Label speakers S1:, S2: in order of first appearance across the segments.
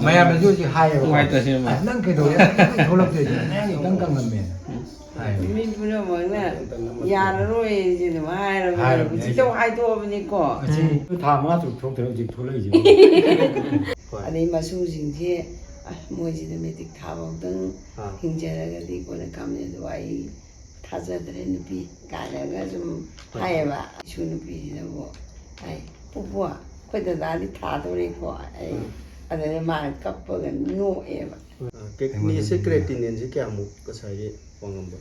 S1: ꯃꯌꯥꯝꯅꯁꯨ ꯍꯧꯖꯤꯛ ꯍꯥꯏꯌꯦꯕ ꯅꯪ ꯀꯩꯗꯧꯔꯦ ꯊꯣꯛꯂꯛꯇꯣꯏꯁꯦ ꯅꯪ ꯈꯤꯇꯪ ꯀꯪꯉꯝꯃꯦꯅ
S2: ꯃꯤ ꯄꯨꯝꯅꯃꯛꯅ ꯌꯥꯔꯔꯣꯏ ꯑꯗꯨꯝ ꯍꯥꯏꯔꯕꯅꯤ ꯍꯧꯖꯤꯛꯇ ꯍꯥꯏꯗꯣꯛꯑꯕꯅꯤꯀꯣ
S1: ꯊꯥ 5 ꯇꯔꯨꯛ ꯊꯣꯛꯇ꯭ꯔꯦ ꯍꯧꯖꯤꯛ ꯊꯣꯛꯂꯛꯏꯁꯦ
S2: ꯑꯗꯩ ꯃꯁꯨꯁꯤꯡꯁꯦ ꯃꯣꯏꯁꯤꯗ ꯃꯦꯇꯤꯛ ꯊꯥꯕꯧꯗꯪ ꯍꯤꯡꯖꯔꯒꯗꯤ ꯀꯣꯟꯅ ꯀꯝꯅꯤ ꯑꯗꯨꯒ ꯑꯩ ꯊꯥꯖꯗ꯭ꯔꯦ ꯅꯨꯄꯤ ꯀꯥꯏꯅꯒ ꯁꯨꯝ ꯍꯥꯏꯌꯦꯕ ꯏꯁꯨ ꯅꯨꯄꯤꯁꯤꯅꯕꯨ ꯍꯥꯏ ꯄꯨꯄꯨ ꯑꯩꯈꯣꯏ ꯗꯗꯥꯗꯤ ꯊꯥꯗꯣꯔꯦꯀꯣ ꯑꯩ ꯑꯗꯨꯅ ꯃꯥꯅ ꯀꯞꯄꯒ ꯅꯣꯛꯑꯦꯕ
S3: ꯀꯤꯗꯅꯤꯁꯦ ꯀ꯭ꯔꯦꯇꯤꯅꯤꯟꯁꯦ ꯀꯌꯥꯃꯨꯛ ꯉꯁꯥꯏꯒꯤ ꯋꯥꯡꯉꯝꯕ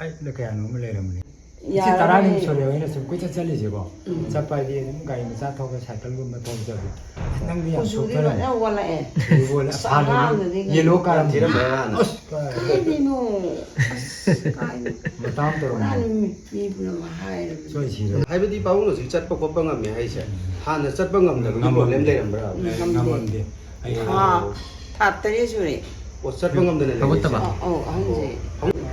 S1: ꯑꯩꯅ ꯀꯌꯥꯅꯣ ꯑꯃ ꯂꯩꯔꯝꯕꯅꯤ ꯁꯤ 10 ꯁꯨꯔꯦꯕ ꯑꯩꯅ ꯁꯨꯝ ꯀꯣꯏꯆꯠ ꯆꯠꯂꯤꯁꯦꯀꯣ ꯆꯠꯄ ꯍꯥꯏꯗꯤ ꯑꯗꯨꯝ ꯒꯥꯔꯤ ꯃꯆꯥ ꯊꯧꯕ ꯁꯥꯏꯀꯜꯒꯨꯝꯕ ꯊꯧꯕ ꯆꯠꯄ ꯅꯪꯗꯤ ꯌꯥꯝ ꯁꯣꯛꯊꯔꯝꯃꯦ ꯌꯦꯜꯂꯣ ꯀꯥꯔꯝ
S3: ꯊꯤꯔꯝꯃꯦ ꯍꯥꯟꯅ
S2: ꯀꯥꯏꯗꯩꯅꯣ
S1: ꯃꯇꯥꯡ ꯇꯧꯔꯝꯃꯦ
S2: ꯃꯤ ꯄꯨꯝꯅꯃꯛ ꯍꯥꯏꯔꯕꯅꯤ
S1: ꯁꯣꯏ ꯁꯤꯔꯦ
S3: ꯍꯥꯏꯕꯗꯤ ꯄꯥꯕꯨꯡ ꯍꯧꯖꯤꯛ ꯆꯠꯄ ꯈꯣꯠꯄ ꯉꯝꯃꯦ ꯍꯥꯏꯁꯦ ꯍꯥꯟꯅ ꯆꯠꯄ ꯉꯝꯗꯕꯒꯤ ꯄ꯭ꯔꯣꯕ꯭ꯂꯦꯝ ꯂꯩꯔꯝꯕ꯭ꯔꯥ
S1: ꯉꯝꯃꯝꯗꯦ
S2: ꯊꯥ 9 ꯁꯨꯔꯦ
S3: ꯑꯣ ꯆꯠꯄ ꯉꯝꯗꯅ ꯂꯩꯔꯤꯁꯦ
S2: ꯑꯧ ꯑꯍꯟꯁꯦ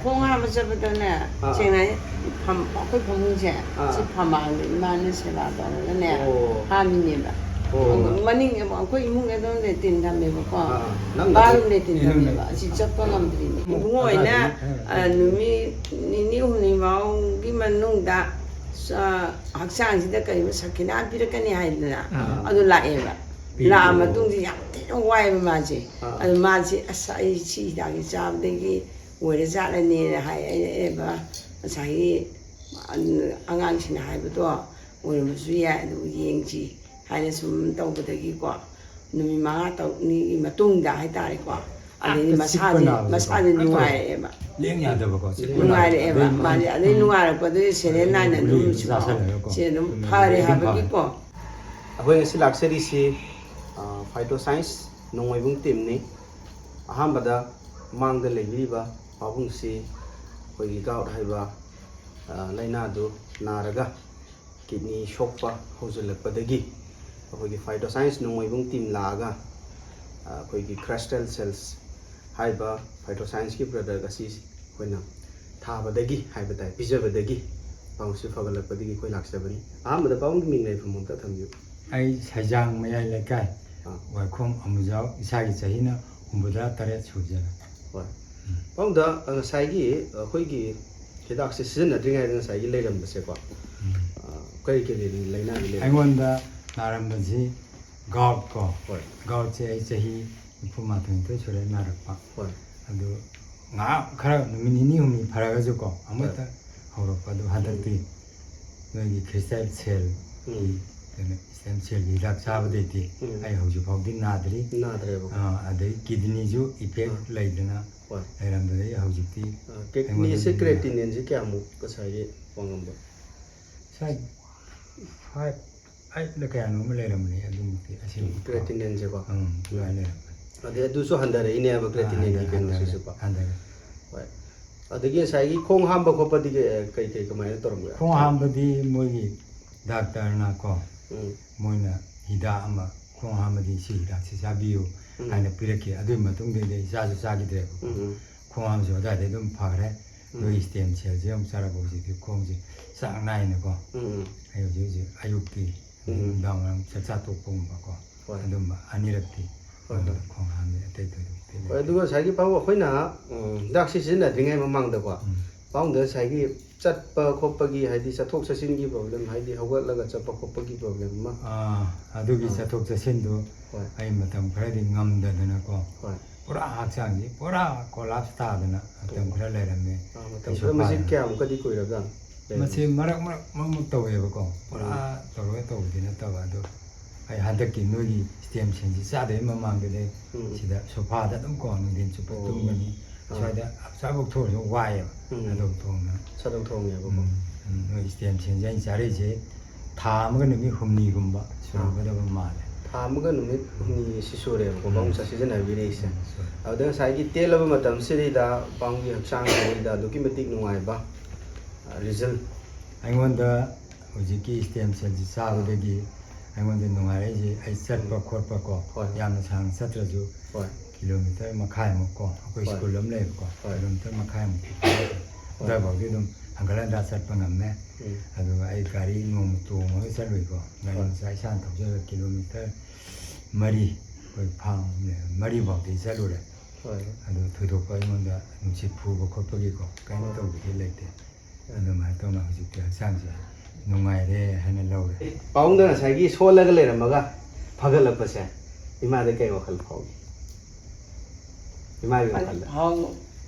S2: ꯈꯣꯡ ꯍꯥꯝꯕ ꯆꯠꯄꯗꯅꯦ ꯁꯦꯡꯅ ꯑꯩꯈꯣꯏ ꯐꯃꯨꯡꯁꯦ ꯁꯤ ꯐꯝꯃꯥꯡꯗ ꯏꯃꯥꯅ ꯁꯦꯕꯥ ꯇꯧꯔꯒꯅꯦ ꯍꯥꯝꯃꯤꯅꯦꯕ ꯃꯅꯤꯡ ꯑꯩꯈꯣꯏ ꯏꯃꯨꯡꯗ ꯑꯗꯨꯝ ꯂꯦꯇꯤꯟ ꯊꯝꯃꯦꯕꯀꯣ ꯕꯥꯠꯔꯨꯝ ꯂꯦꯇꯤꯟ ꯊꯝꯃꯦꯕ ꯑꯁꯤ ꯆꯠꯄ ꯉꯝꯗ꯭ꯔꯤꯅꯦ ꯏꯕꯨꯡꯉꯣꯏꯅ ꯅꯨꯃꯤꯠ 2-3 ꯐꯥꯎꯒꯤ ꯃꯅꯨꯡꯗ ꯍꯛꯆꯥꯡꯁꯤꯗ ꯀꯔꯤꯕ ꯁꯈꯤꯅꯥ ꯄꯤꯔꯛꯀꯅꯤ ꯍꯥꯏꯗꯅ ꯑꯗꯨ ꯂꯥꯛꯑꯦꯕ ꯂꯥꯛꯑ ꯃꯇꯨꯡꯁꯤ ꯌꯥꯝ ꯊꯤꯅ ꯋꯥꯏꯑꯦꯕ ꯃꯥꯁꯦ ꯑꯗꯨ ꯃꯥꯁꯦ ꯑꯁ ꯑꯩ ꯁꯤ ꯍꯤꯗꯥꯛꯁꯤ ꯆꯥꯕꯗꯒꯤ ꯑꯣꯏꯔ ꯆꯥꯠꯂꯅꯤꯅ ꯍꯥꯏ ꯑꯩꯅ ꯉꯁꯥꯏꯒꯤ ꯑꯉꯥꯡꯁꯤꯡꯅ ꯍꯥꯏꯕꯗꯣ ꯑꯣꯏꯔꯝꯕꯁꯨ ꯌꯥꯏ ꯑꯗꯨꯕꯨ ꯌꯦꯡꯁꯤ ꯍꯥꯏꯅ ꯁꯨꯝ ꯇꯧꯕꯗꯒꯤꯀꯣ ꯅꯨꯃꯤꯠ 5-6ꯅꯤꯒꯤ ꯃꯇꯨꯡꯗ ꯍꯥꯏꯇꯥꯔꯦꯀꯣ ꯑꯗꯩꯗꯤ ꯃꯁꯥꯁꯦ ꯅꯨꯡꯉꯥꯏꯔꯛꯑꯦꯕ
S1: ꯂꯦꯡ ꯌꯥꯗꯕꯀꯣ
S2: ꯅꯨꯡꯉꯥꯏꯔꯛꯑꯦꯕ ꯃꯥꯁꯦ ꯑꯗꯩ ꯅꯨꯡꯉꯥꯏꯔꯛꯄꯗꯒꯤ ꯁꯦꯔꯦꯜ ꯅꯥꯏꯅ ꯑꯗꯨꯝ ꯁꯤ ꯑꯗꯨꯝ ꯐꯔꯦ ꯍꯥꯏꯕꯒꯤꯀꯣ
S3: ꯑꯩꯈꯣꯏ ꯉꯁꯤ ꯂꯥꯛꯆꯔꯤꯁꯤ ꯐꯥꯏꯇꯣ ꯁꯥꯏꯟꯁ ꯅꯣꯡꯃꯩꯕꯨꯡ ꯇꯤꯝꯅꯤ ꯑꯍꯥꯟꯕꯗ ꯃꯥꯡꯗ ꯂꯩꯕꯤꯔꯤꯕ ꯄꯥꯕꯨꯡꯁꯤ ꯑꯩꯈꯣꯏꯒꯤ ꯒꯥꯎꯠ ꯍꯥꯏꯕ ꯂꯥꯏꯅꯥꯗꯨ ꯅꯥꯔꯒ ꯀꯤꯗꯅꯤ ꯁꯣꯛꯄ ꯍꯧꯖꯤꯜꯂꯛꯄꯗꯒꯤ ꯑꯩꯈꯣꯏꯒꯤ ꯐꯥꯏꯇꯣ ꯁꯥꯏꯟꯁ ꯅꯣꯡꯃꯩꯕꯨꯡ ꯇꯤꯝ ꯂꯥꯛꯑꯒ ꯑꯩꯈꯣꯏꯒꯤ ꯀ꯭ꯔꯦꯁꯇꯦꯜ ꯁꯦꯜꯁ ꯍꯥꯏꯕ ꯐꯥꯏꯇꯣ ꯁꯥꯏꯟꯁꯀꯤ ꯄ꯭ꯔꯗꯛ ꯑꯁꯤ ꯑꯩꯈꯣꯏꯅ ꯊꯥꯕꯗꯒꯤ ꯍꯥꯏꯕ ꯇꯥꯏ ꯄꯤꯖꯕꯗꯒꯤ ꯄꯥꯕꯨꯡꯁꯤ ꯐꯒꯠꯂꯛꯄꯗꯒꯤ ꯑꯩꯈꯣꯏ ꯂꯥꯛꯆꯕꯅꯤ ꯑꯍꯥꯟꯕꯗ ꯄꯥꯕꯨꯡꯒꯤ ꯃꯤꯡ ꯂꯩꯐꯝ ꯑꯝꯇ ꯊꯝꯕꯤꯌꯨ
S1: ꯑꯩ ꯁꯩꯖꯥꯡ ꯃꯌꯥꯏ ꯂꯩꯀꯥꯏ ꯋꯥꯏꯈꯣꯝ ꯑꯃꯨꯖꯥꯎ ꯏꯁꯥꯒꯤ ꯆꯍꯤꯅ 83 ꯁꯨꯖꯔꯦ
S3: ꯍꯣꯏ ꯄꯥꯕꯨꯡꯗ ꯉꯁꯥꯏꯒꯤ ꯑꯩꯈꯣꯏꯒꯤ ꯍꯤꯗꯥꯛꯁꯦ ꯁꯤꯖꯤꯟꯅꯗ꯭ꯔꯤꯉꯩꯗ ꯉꯁꯥꯏꯒꯤ ꯂꯩꯔꯝꯕꯁꯦꯀꯣ ꯀꯔꯤ ꯀꯔꯤ ꯂꯩꯅꯥꯒꯤ ꯂꯩ
S1: ꯑꯩꯉꯣꯟꯗ ꯅꯥꯔꯝꯕꯁꯤ ꯒꯥꯎꯠ ꯀꯣ
S3: ꯍꯣꯏ
S1: ꯒꯥꯎꯠꯁꯦ ꯑꯩ ꯆꯍꯤ 34 ꯁꯨꯔꯦ ꯅꯥꯔꯛꯄ
S3: ꯍꯣꯏ
S1: ꯑꯗꯨ ꯉꯥꯏꯍꯥꯛ ꯈꯔ ꯅꯨꯃꯤꯠ 2-3 ꯐꯔꯒꯁꯨ ꯀꯣ ꯑꯃꯠꯇ ꯍꯧꯔꯛꯄ ꯑꯗꯨ ꯍꯟꯗꯛꯇꯤ ꯅꯣꯏꯒꯤ ꯈ꯭ꯔꯤꯁꯇꯦꯜ ꯁꯦꯜꯒꯤ ꯀꯩꯅꯣ ꯁ꯭ꯇꯦꯝ ꯁꯦꯜꯒꯤ ꯍꯤꯗꯥꯛ ꯆꯥꯕꯗꯩꯗꯤ ꯑꯩ ꯍꯧꯖꯤꯛ ꯐꯥꯎꯗꯤ ꯅꯥꯗ꯭ꯔꯤ ꯑꯗꯩ ꯀꯤꯗꯅꯤꯁꯨ ꯏꯐꯦꯛ ꯂꯩꯗꯅ ꯂꯩꯔꯝꯕꯗꯒꯤ ꯍꯧꯖꯤꯛꯇꯤ
S3: ꯀꯤꯗꯅꯤꯁꯦ ꯀ꯭ꯔꯦꯇꯤꯅꯤꯟꯁꯦ ꯀꯌꯥꯃꯨꯛ ꯉꯁꯥꯏꯒꯤ ꯋꯥꯡꯉꯝꯕ
S1: ꯁꯥꯏ 5 ꯀꯌꯥꯅꯣ ꯑꯃ ꯂꯩꯔꯝꯕꯅꯤ ꯑꯗꯨꯃꯛꯇꯤ ꯑꯁꯦꯡꯕ
S3: ꯀ꯭ꯔꯦꯇꯤꯅꯤꯟꯁꯦꯀꯣ
S1: ꯑꯗꯨꯃꯥꯏꯅ ꯂꯩꯔꯝꯕꯅꯤ
S3: ꯑꯗꯩ ꯑꯗꯨꯁꯨ ꯍꯟꯊꯔꯛꯏꯅꯦꯕ ꯀ꯭ꯔꯦꯇꯤꯅꯤꯟꯒꯤ ꯀꯩꯅꯣꯁꯤꯁꯨꯀꯣ
S1: ꯍꯟꯊꯔꯦ
S3: ꯍꯣꯏ ꯑꯗꯒꯤ ꯉꯁꯥꯏꯒꯤ ꯈꯣꯡ ꯍꯥꯝꯕ ꯈꯣꯠꯄꯗꯤ ꯀꯩ ꯀꯃꯥꯏꯅ ꯇꯧꯔꯝꯕ
S1: ꯈꯣꯡ ꯍꯥꯝꯕꯗꯤ ꯃꯣꯏꯒꯤ ꯗꯥꯛꯇꯔꯅ ꯀꯣ ꯃꯣꯏꯅ ꯍꯤꯗꯥꯛ ꯑꯃ ꯈꯣꯡ ꯍꯥꯝꯕꯗꯤ ꯁꯤ ꯍꯤꯗꯥꯛꯁꯤ ꯆꯥꯕꯤꯌꯨ ꯍꯥꯏꯅ ꯄꯤꯔꯛꯈꯤ ꯑꯗꯨꯒꯤ ꯃꯇꯨꯡꯗꯩꯗꯤ ꯑꯩ ꯆꯥꯁꯨ ꯆꯥꯈꯤꯗ꯭ꯔꯦꯕꯀꯣ ꯈꯣꯡ ꯍꯥꯝꯕꯁꯨ ꯑꯗꯨꯋꯥꯏꯗꯩ ꯑꯗꯨꯝ ꯐꯈ꯭ꯔꯦ ꯅꯣꯏꯒꯤ ꯁ꯭ꯇꯦꯝ ꯁꯦꯜꯁꯦ ꯑꯃꯨꯛ ꯆꯥꯔꯛꯄ ꯍꯧꯖꯤꯛꯇꯤ ꯈꯣꯡꯁꯦ ꯆꯥꯡ ꯅꯥꯏꯅꯀꯣ ꯑꯩ ꯍꯧꯖꯤꯛ ꯑꯌꯨꯛꯀꯤ ꯅꯨꯡꯗꯥꯡ ꯋꯥꯏꯔꯝ ꯆꯥꯛꯆꯥ ꯇꯣꯛꯄꯒꯨꯝꯕꯀꯣ ꯑꯗꯨꯝꯕ 2ꯔꯛꯇꯤ ꯈꯣꯡ ꯍꯥꯝꯃꯤ ꯑꯇꯩ ꯊꯣꯏꯗꯣꯛꯇꯤ
S3: ꯍꯣꯏ ꯑꯗꯨꯒ ꯉꯁꯥꯏꯒꯤ ꯄꯥꯕꯨꯡ ꯑꯩꯈꯣꯏꯅ ꯍꯤꯗꯥꯛꯁꯤ ꯁꯤꯖꯤꯟꯅꯗ꯭ꯔꯤꯉꯩ ꯃꯃꯥꯡꯗꯀꯣ ꯄꯥꯕꯨꯡꯗ ꯉꯁꯥꯏꯒꯤ ꯆꯠꯄ ꯈꯣꯠꯄꯒꯤ ꯍꯥꯏꯗꯤ ꯆꯠꯊꯣꯛ ꯆꯠꯁꯤꯟꯒꯤ ꯄ꯭ꯔꯣꯕ꯭ꯂꯦꯝ ꯍꯥꯏꯗꯤ ꯍꯧꯒꯠꯂꯒ ꯆꯠꯄ ꯈꯣꯠꯄꯒꯤ ꯄ꯭ꯔꯣꯕ꯭ꯂꯦꯝ ꯑꯃ
S1: ꯑꯗꯨꯒꯤ ꯆꯠꯊꯣꯛ ꯆꯠꯁꯤꯟꯗꯨ ꯑꯩ ꯃꯇꯝ ꯈꯔꯗꯤ ꯉꯝꯗꯗꯅꯀꯣ ꯄꯨꯔꯥ ꯍꯛꯆꯥꯡꯁꯤ ꯄꯨꯔꯥ ꯀꯣꯂꯥꯞꯁ ꯇꯥꯗꯅ ꯃꯇꯝ ꯈꯔ ꯂꯩꯔꯝꯃꯦ
S3: ꯃꯇꯝ ꯈꯔ ꯃꯁꯤ ꯀꯌꯥꯃꯨꯛꯀꯗꯤ ꯀꯨꯏꯔꯕꯖꯥꯠꯅꯣ
S1: ꯃꯁꯤ ꯃꯔꯛ ꯇꯧꯋꯦꯕꯀꯣ ꯄꯨꯔꯥ ꯇꯧꯔꯒ ꯇꯧꯕꯗꯤ ꯅꯠꯇꯕ ꯑꯗꯣ ꯑꯩ ꯍꯟꯗꯛꯀꯤ ꯅꯣꯏꯒꯤ ꯁ꯭ꯇꯦꯝ ꯁꯦꯜꯁꯤ ꯆꯥꯗꯣꯏ ꯃꯃꯥꯡꯗꯗꯤ ꯁꯤꯗ ꯁꯣꯐꯥꯗ ꯑꯗꯨꯝ ꯀꯣ ꯅꯨꯡꯊꯤꯟ ꯆꯨꯞꯄ ꯇꯨꯝꯒꯅꯤ ꯁ꯭ꯋꯥꯏꯗ ꯑꯁ꯭ꯋꯥꯏꯐꯥꯎ ꯊꯣꯛꯑꯁꯨ ꯋꯥꯏꯑꯦꯕ ꯑꯗꯨ ꯊꯣꯡꯅ
S3: ꯁꯗꯧ ꯊꯣꯡꯉꯦꯕꯀꯣ
S1: ꯅꯣꯏ ꯁ꯭ꯇꯦꯝ ꯁꯦꯜꯁꯦ ꯑꯩꯅ ꯆꯥꯔꯤꯁꯦ ꯊꯥ ꯑꯃꯒ ꯅꯨꯃꯤꯠ 8ꯒꯨꯝꯕ ꯁꯨꯔꯝꯒꯗꯕ ꯃꯥꯜꯂꯦ
S3: ꯊꯥ ꯑꯃꯒ ꯅꯨꯃꯤꯠ 8ꯁꯤ ꯁꯨꯔꯦꯕꯀꯣ ꯄꯥꯕꯨꯡ ꯁꯤꯖꯤꯟꯅꯕꯤꯔꯛꯏꯁꯦ ꯑꯗꯨꯗ ꯉꯁꯥꯏꯒꯤ ꯇꯦꯜꯂꯕ ꯃꯇꯝꯁꯤꯗꯩꯗ ꯄꯥꯕꯨꯡꯒꯤ ꯍꯛꯆꯥꯡꯁꯤꯗꯩꯗ ꯑꯗꯨꯛꯀꯤ ꯃꯇꯤꯛ ꯅꯨꯡꯉꯥꯏꯕ ꯔꯤꯖꯜ
S1: ꯑꯩꯉꯣꯟꯗ ꯍꯧꯖꯤꯛꯀꯤ ꯁ꯭ꯇꯦꯝ ꯁꯦꯜꯁꯤ ꯆꯥꯕꯗꯒꯤ ꯑꯩꯉꯣꯟꯗ ꯅꯨꯡꯉꯥꯏꯔꯛꯏꯁꯦ ꯑꯩ ꯆꯠꯄ ꯈꯣꯠꯄ ꯀꯣ ꯌꯥꯝꯅ ꯁꯥꯡꯅ ꯆꯠꯇ꯭ꯔꯁꯨ ꯀꯤꯂꯣꯃꯤꯇꯔ 1.5 ꯀꯣ ꯑꯩꯈꯣꯏ ꯁ꯭ꯀꯨꯜ ꯑꯃ ꯂꯩꯕꯀꯣ ꯀꯤꯂꯣꯃꯤꯇꯔ 1.5 ꯑꯗꯨꯋꯥꯏꯐꯥꯎꯗꯤ ꯑꯗꯨꯝ ꯍꯟꯒꯠ ꯍꯟꯗꯥ ꯆꯠꯄ ꯉꯝꯃꯦ ꯑꯗꯨꯒ ꯑꯩ ꯒꯥꯔꯤ ꯅꯣꯡꯃ ꯇꯣꯡꯉꯒ ꯆꯠꯂꯨꯏꯀꯣ ꯒꯥꯔꯤ ꯃꯆꯥ ꯏꯁꯥꯅ ꯊꯧꯖꯔꯒ ꯀꯤꯂꯣꯃꯤꯇꯔ 3 ꯑꯩꯈꯣꯏ ꯐꯥꯝ ꯃꯔꯤꯐꯥꯎꯗꯤ ꯆꯠꯂꯨꯔꯦ ꯑꯗꯨ ꯊꯣꯏꯗꯣꯛꯄ ꯑꯩꯉꯣꯟꯗ ꯅꯨꯡꯁꯤꯠ ꯐꯨꯕ ꯈꯣꯠꯄꯒꯤꯀꯣ ꯀꯩꯝ ꯇꯧꯕꯗꯤ ꯂꯩꯇꯦ ꯑꯗꯨꯃꯥꯏꯅ ꯇꯧꯅ ꯍꯧꯖꯤꯛꯇꯤ ꯍꯛꯆꯥꯡꯁꯦ ꯅꯨꯡꯉꯥꯏꯔꯦ ꯍꯥꯏꯅ ꯂꯧꯔꯦ
S3: ꯄꯥꯕꯨꯡꯗ ꯉꯁꯥꯏꯒꯤ ꯁꯣꯜꯂꯒ ꯂꯩꯔꯝꯃꯒ ꯐꯒꯠꯂꯛꯄꯁꯦ ꯏꯃꯥꯗ ꯀꯩ ꯋꯥꯈꯜ ꯐꯥꯎꯏ 이마이 갈래.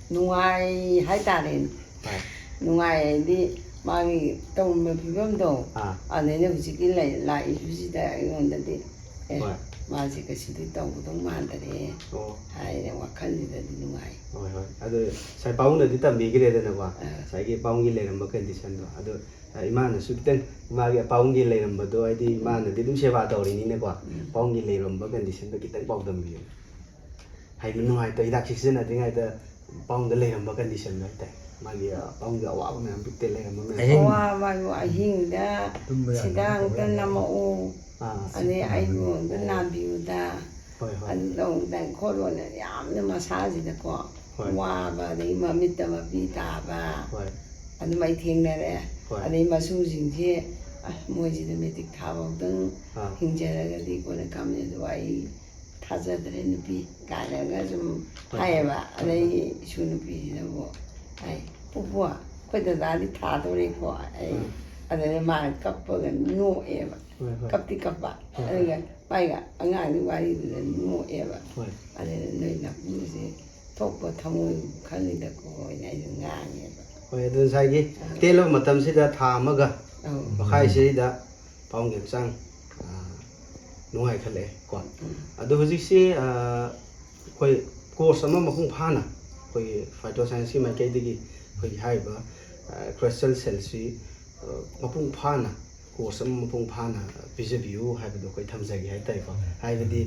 S2: 누아이 하이다는 누아이디 마기 또 비범도 안에는 후지기 라이 후지다 이건데 마지 그시도 또 부동 만들이 하이네 와칸리다디 누아이
S3: ꯍꯣꯏ ꯑꯗꯨ ꯉꯁꯥꯏ ꯄꯥꯎꯡꯅꯗꯤ ꯇꯝꯕꯤꯈ꯭ꯔꯦꯗꯅꯀꯣ ꯉꯁꯥꯏꯒꯤ ꯄꯥꯎꯡꯒꯤ ꯂꯩꯔꯝꯕ ꯀꯟꯗꯤꯁꯟꯗꯣ ꯑꯗꯨ 이마ꯅꯁꯨ ꯈꯤꯇꯪ 이마ꯒꯤ ꯄꯥꯎꯡꯒꯤ ꯂꯩꯔꯝꯕꯗꯣ ꯍꯥꯏꯗꯤ 이마ꯅꯗꯤ ꯑꯗꯨꯝ ꯁꯦꯕꯥ ꯇꯧꯔꯤꯅꯤꯅꯀꯣ ꯄꯥꯎꯡꯒꯤ ꯂꯩꯔꯝꯕ ꯀꯟꯗꯤꯁꯟꯗꯣ ꯈꯤꯇꯪ ꯄꯥꯎꯗꯝꯕꯤꯌꯨ ꯍꯥꯏꯗꯤ ꯅꯨꯡꯉꯥꯏꯇ ꯍꯤꯗꯥꯛ ꯁꯤꯖꯤꯟꯅꯗ꯭ꯔꯤꯉꯩꯗ ꯄꯥꯎꯡꯗ ꯂꯩꯔꯝꯕ ꯀꯟꯗꯤꯁꯟꯗꯣ ꯍꯥꯏꯇꯥꯔꯦ ꯃꯥꯒꯤ ꯄꯥꯎꯡꯒꯤ ꯑꯋꯥꯕ ꯃꯌꯥꯝ ꯄꯤꯛꯇꯦ ꯂꯩꯔꯝꯕ ꯃꯌꯥꯝ
S2: ꯑꯋꯥꯕ ꯑꯍꯤꯡꯗ ꯁꯤꯗꯥꯡꯇ ꯅꯝꯃꯛꯎ ꯑꯗꯩ ꯑꯩꯉꯣꯟꯗ ꯅꯥꯕꯤꯌꯨꯗ ꯑꯗꯨ ꯇꯧꯗ ꯈꯣꯠꯂꯣꯅ ꯌꯥꯝꯅ ꯃꯁꯥꯁꯤꯗꯀꯣ 와봐, 내 맘이다 마비 다봐. 아니 많이 탱내래. 아니 마수진지 뭐지도 메딕 타보던 행제라가 되고는 가면도 와이 타자들의 비 가려가 좀 하여봐. 아니 슈누비라고. 아이 뽀뽀아. 그때 나리 타도리고 아이 아니 말 kap버가 노에바. kap티 kap바. 아니 빠이가 안가니 와이들 노에바. 아니 너희가 무슨 ꯊꯣꯛꯄ ꯊꯃꯣꯏ ꯈꯜꯂꯤꯗꯀꯣ ꯑꯩꯅ ꯑꯩꯁꯨ ꯉꯥꯡꯉꯦꯕ
S3: ꯍꯣꯏ ꯑꯗꯨ ꯉꯁꯥꯏꯒꯤ ꯇꯦꯜꯂꯕ ꯃꯇꯝꯁꯤꯗ ꯊꯥ ꯑꯃꯒ ꯃꯈꯥꯏꯁꯤꯗ ꯄꯥꯎꯡꯒꯤ ꯍꯛꯆꯥꯡ ꯅꯨꯡꯉꯥꯏꯈꯠꯂꯛꯑꯦ ꯀꯣ ꯑꯗꯣ ꯍꯧꯖꯤꯛꯁꯤ ꯑꯩꯈꯣꯏ ꯀꯣꯔꯁ ꯑꯃ ꯃꯄꯨꯡ ꯐꯥꯅ ꯑꯩꯈꯣꯏꯒꯤ ꯐꯥꯏꯇꯣ ꯁꯥꯏꯟꯁꯀꯤ ꯃꯥꯏꯀꯩꯗꯒꯤ ꯑꯩꯈꯣꯏꯒꯤ ꯍꯥꯏꯔꯤꯕ ꯀ꯭ꯔꯁꯇꯜ ꯁꯦꯜꯁꯤ ꯃꯄꯨꯡ ꯐꯥꯅ ꯀꯣꯔꯁ ꯑꯃ ꯃꯄꯨꯡ ꯐꯥꯅ ꯄꯤꯖꯕꯤꯌꯨ ꯍꯥꯏꯕꯗꯣ ꯑꯩꯈꯣꯏ ꯊꯝꯖꯒꯦ ꯍꯥꯏꯇꯥꯔꯦꯀꯣ ꯍꯥꯏꯕꯗꯤ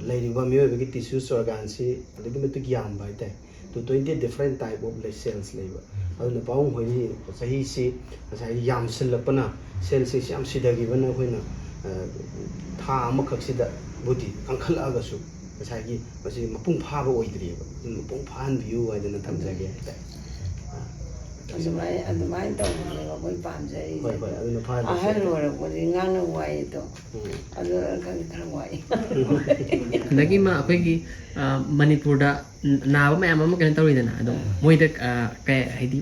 S3: ꯂꯩꯔꯤꯕ ꯃꯤꯑꯣꯏꯕꯒꯤ ꯇꯤꯁꯨꯁ ꯑꯣꯔꯒꯥꯟꯁꯤ ꯑꯗꯨꯛꯀꯤ ꯃꯇꯤꯛ ꯌꯥꯝꯕ ꯍꯥꯏꯇꯥꯔꯦ 20 ꯗꯤꯐꯔꯦꯟट टाइप ऑफ सेल्स लेबा अदुना पाउंग होई सही सी सही याम सिलपना सेल से याम सिदगिबना होइना था अमखक्सिदा बुद्धि कंखलअगसु सही मसी मपुंग फाबा ओइद्रिबा मपुंग फान बियु वाइदना थमजागे
S2: ꯑꯗꯨꯃꯥꯏꯅ ꯇꯧꯕꯅꯦꯕ ꯑꯩꯈꯣꯏ ꯄꯥꯝꯖꯔꯤꯁꯦ ꯑꯍꯜ ꯑꯣꯏꯔꯛꯄꯗꯤ ꯉꯥꯡꯅ ꯋꯥꯏꯗꯣ ꯑꯗꯨ ꯈꯔ ꯋꯥꯏ
S4: ꯑꯗꯒꯤ ꯑꯩꯈꯣꯏꯒꯤ ꯃꯅꯤꯄꯨꯔꯗ ꯅꯥꯕ ꯃꯌꯥꯝ ꯑꯃ ꯀꯩꯅꯣ ꯇꯧꯔꯤꯗꯅ ꯑꯗꯣ ꯃꯣꯏꯗ ꯀꯩ ꯍꯥꯏꯗꯤ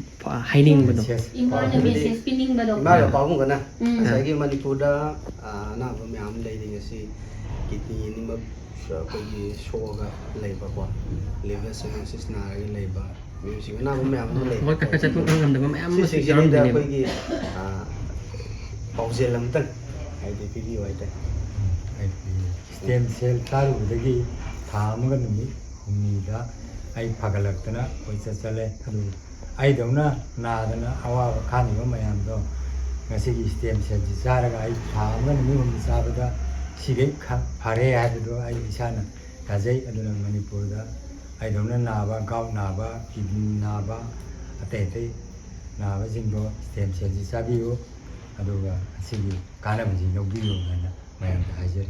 S4: ꯍꯥꯏꯅꯤꯡꯕꯗꯣ
S5: ꯏꯃꯥꯅ ꯃꯦꯁꯦꯖ ꯄꯤꯅꯤꯡꯕꯗꯣ
S3: ꯏꯃꯥꯒ ꯄꯥꯎꯡꯒꯅ ꯉꯁꯥꯏꯒꯤ ꯃꯅꯤꯄꯨꯔꯗ ꯑꯅꯥꯕ ꯃꯌꯥꯝ ꯂꯩꯔꯤ ꯉꯁꯤ ꯀꯤꯗꯅꯤ ꯑꯅꯤꯃꯛ ꯑꯩꯈꯣꯏꯒꯤ ꯁꯣꯛꯑꯒ ꯂꯩꯕꯀꯣ ꯂꯤꯚꯔ ꯁꯤꯔꯣꯁꯤꯁ ꯅꯥꯔꯒ ꯂꯩꯕ ꯃꯤꯑꯣꯏꯁꯤꯡ ꯑꯅꯥꯕ ꯃꯌꯥꯝ ꯑꯃ ꯂꯩ
S4: ꯃꯣꯏ ꯀꯛꯀ ꯆꯠꯄ ꯉꯝꯗꯕ ꯃꯌꯥꯝ ꯑꯃ
S3: ꯁꯤꯁꯤꯡꯁꯤꯗ ꯑꯩꯈꯣꯏꯒꯤ ꯄꯥꯎꯖꯦꯜ ꯑꯃꯇꯪ ꯍꯥꯏꯗꯤ ꯄꯤꯕꯤꯌꯨ ꯍꯥꯏꯇꯥꯔꯦ
S1: ꯁ꯭ꯇꯦꯝ ꯁꯦꯜ ꯊꯥꯔꯨꯕꯗꯒꯤ ꯊꯥ ꯑꯃꯒ ꯅꯨꯃꯤꯠ ꯍꯨꯝꯅꯤꯗ ꯑꯩ ꯐꯒꯠꯂꯛꯇꯅ ꯀꯣꯏꯆꯠ ꯆꯠꯂꯦ ꯑꯗꯨ ꯑꯩꯗꯧꯅ ꯅꯥꯗꯅ ꯑꯋꯥꯕ ꯈꯥꯡꯉꯤꯕ ꯃꯌꯥꯝꯗꯣ ꯉꯁꯤꯒꯤ ꯁ꯭ꯇꯦꯝ ꯁꯦꯜꯁꯤ ꯆꯥꯔꯒ ꯑꯩ ꯊꯥ ꯑꯃꯒ ꯅꯨꯃꯤꯠ ꯍꯨꯝꯅꯤ ꯆꯥꯕꯗ 시계 파래 하기도 아이 이사는 가제 아들은 머니푸르다 아이도는 나바 가우 나바 기분 나바 아테테 나바 징도 스템 셀지 사비요 아도가 시기 가나무지 녹비요 하나 마양 하지